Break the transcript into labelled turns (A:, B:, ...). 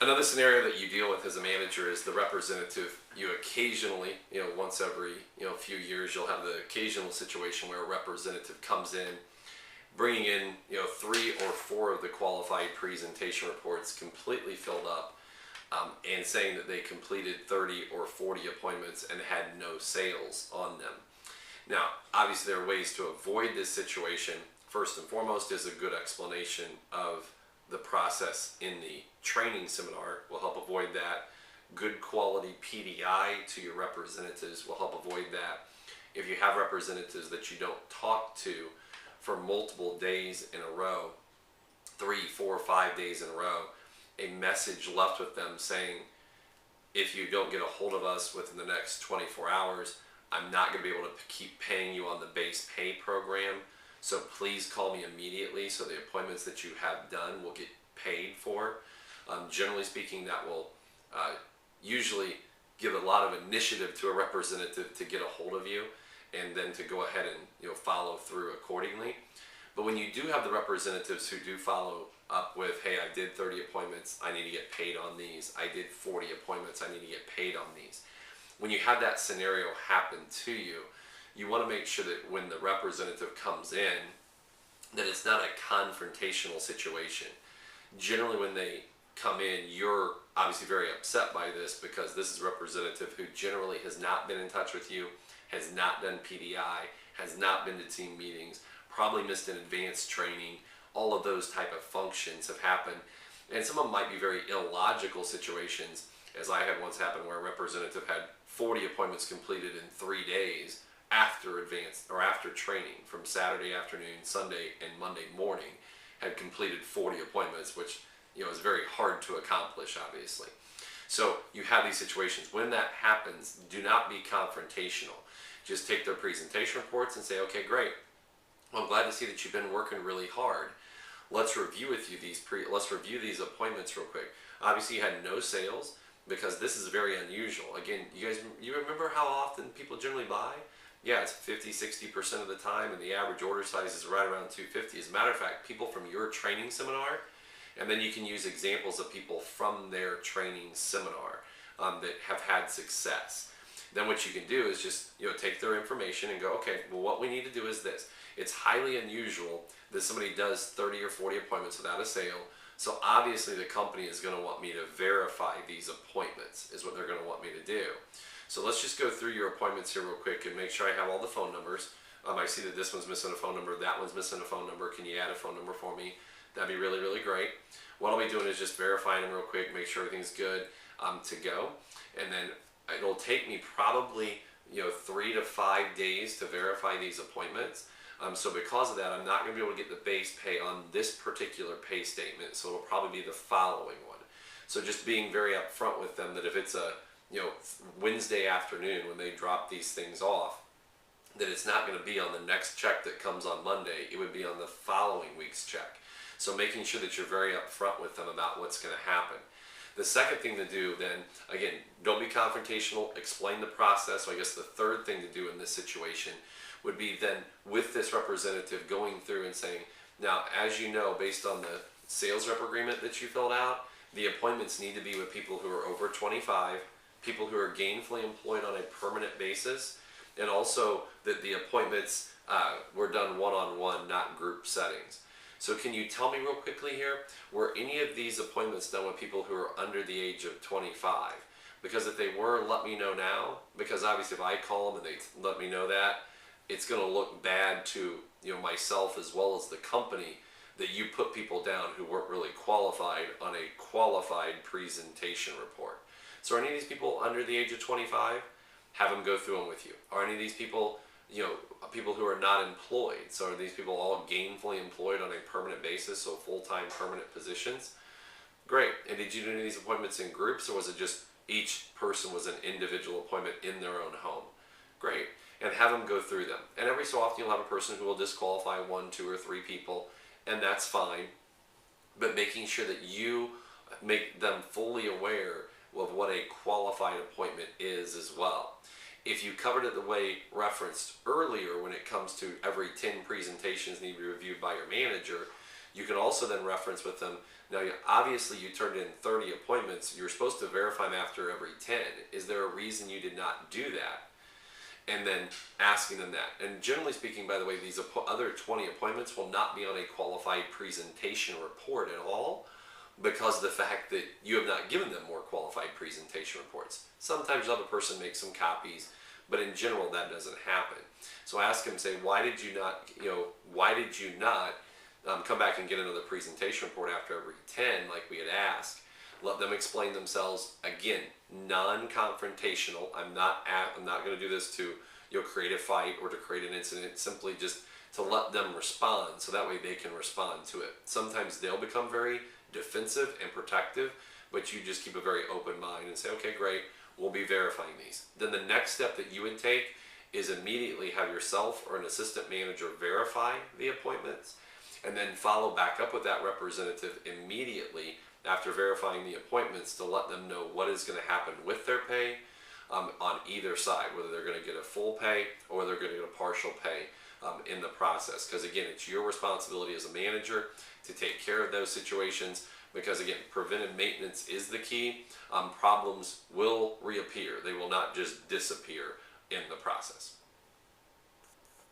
A: Another scenario that you deal with as a manager is the representative. You occasionally, once every, few years, you'll have the occasional situation where a representative comes in, bringing in, 3 or 4 of the qualified presentation reports completely filled up, and saying that they completed 30 or 40 appointments and had no sales on them. Now, obviously there are ways to avoid this situation. First and foremost is a good explanation of the process in the training seminar will help avoid that. Good quality PDI to your representatives will help avoid that. If you have representatives that you don't talk to for multiple days in a row, 3, 4, 5 days in a row, a message left with them saying, if you don't get a hold of us within the next 24 hours, I'm not going to be able to keep paying you on the base pay program. So please call me immediately so the appointments that you have done will get paid for. Generally speaking, that will usually give a lot of initiative to a representative to get a hold of you and then to go ahead and follow through accordingly. But when you do have the representatives who do follow up with, hey, I did 30 appointments, I need to get paid on these. I did 40 appointments, I need to get paid on these. When you have that scenario happen to you, you want to make sure that when the representative comes in, that it's not a confrontational situation. Generally when they come in, you're obviously very upset by this because this is a representative who generally has not been in touch with you, has not done PDI, has not been to team meetings, probably missed an advanced training. All of those type of functions have happened. And some of them might be very illogical situations, as I had once happen where a representative had 40 appointments completed in 3 days after advanced or after training from Saturday afternoon, Sunday, and Monday morning, had completed 40 appointments, which is very hard to accomplish, obviously. So you have these situations. When that happens, do not be confrontational. Just take their presentation reports and say, okay, great. Well, I'm glad to see that you've been working really hard. Let's review with you let's review these appointments real quick. Obviously, you had no sales because this is very unusual. Again, you remember how often people generally buy? Yeah, it's 50-60% of the time, and the average order size is right around 250. As a matter of fact, people from your training seminar, and then you can use examples of people from their training seminar that have had success. Then what you can do is just take their information and go, okay, well, what we need to do is this. It's highly unusual that somebody does 30 or 40 appointments without a sale. So obviously the company is going to want me to verify these appointments, is what they're going to want me to do. So let's just go through your appointments here real quick and make sure I have all the phone numbers. I see that this one's missing a phone number, that one's missing a phone number. Can you add a phone number for me? That'd be really, really great. What I'll be doing is just verifying them real quick, make sure everything's good to go. And then it'll take me probably 3 to 5 days to verify these appointments. So because of that, I'm not going to be able to get the base pay on this particular pay statement. So it'll probably be the following one. So just being very upfront with them that if it's a Wednesday afternoon when they drop these things off, that it's not going to be on the next check that comes on Monday. It would be on the following week's check. So making sure that you're very upfront with them about what's going to happen. The second thing to do then, again, don't be confrontational, explain the process. So I guess the third thing to do in this situation would be then with this representative going through and saying, now, as you know, based on the sales rep agreement that you filled out, the appointments need to be with people who are over 25, people who are gainfully employed on a permanent basis, and also that the appointments were done one-on-one, not group settings. So can you tell me real quickly here, were any of these appointments done with people who are under the age of 25? Because if they were, let me know now, because obviously if I call them and they let me know that, it's going to look bad to myself as well as the company that you put people down who weren't really qualified on a qualified presentation report. So are any of these people under the age of 25? Have them go through them with you. Are any of these people, people who are not employed? So are these people all gainfully employed on a permanent basis, so full-time permanent positions? Great. And did you do any of these appointments in groups, or was it just each person was an individual appointment in their own home? Great. And have them go through them. And every so often you'll have a person who will disqualify 1, 2, or 3 people, and that's fine. But making sure that you make them fully aware of what a qualified appointment is as well. If you covered it the way referenced earlier when it comes to every 10 presentations need to be reviewed by your manager, You can also then reference with them, now obviously you turned in 30 appointments, you're supposed to verify them after every 10. Is there a reason you did not do that? And then asking them that. And generally speaking, by the way, these other 20 appointments will not be on a qualified presentation report at all, because of the fact that you have not given them more qualified presentation reports. Sometimes you'll have a person make some copies, but in general that doesn't happen. So ask them, say, why did you not come back and get another presentation report after every 10 like we had asked? Let them explain themselves. Again, non-confrontational. I'm not going to do this to create a fight or to create an incident. Simply just to let them respond, so that way they can respond to it. Sometimes they'll become very defensive and protective, but you just keep a very open mind and say, okay, great, we'll be verifying these. Then the next step that you would take is immediately have yourself or an assistant manager verify the appointments, and then follow back up with that representative immediately after verifying the appointments to let them know what is going to happen with their pay on either side, whether they're going to get a full pay or they're going to get a partial pay in the process. Because again, it's your responsibility as a manager to take care of those situations, because again, preventive maintenance is the key. Problems will reappear. They will not just disappear in the process.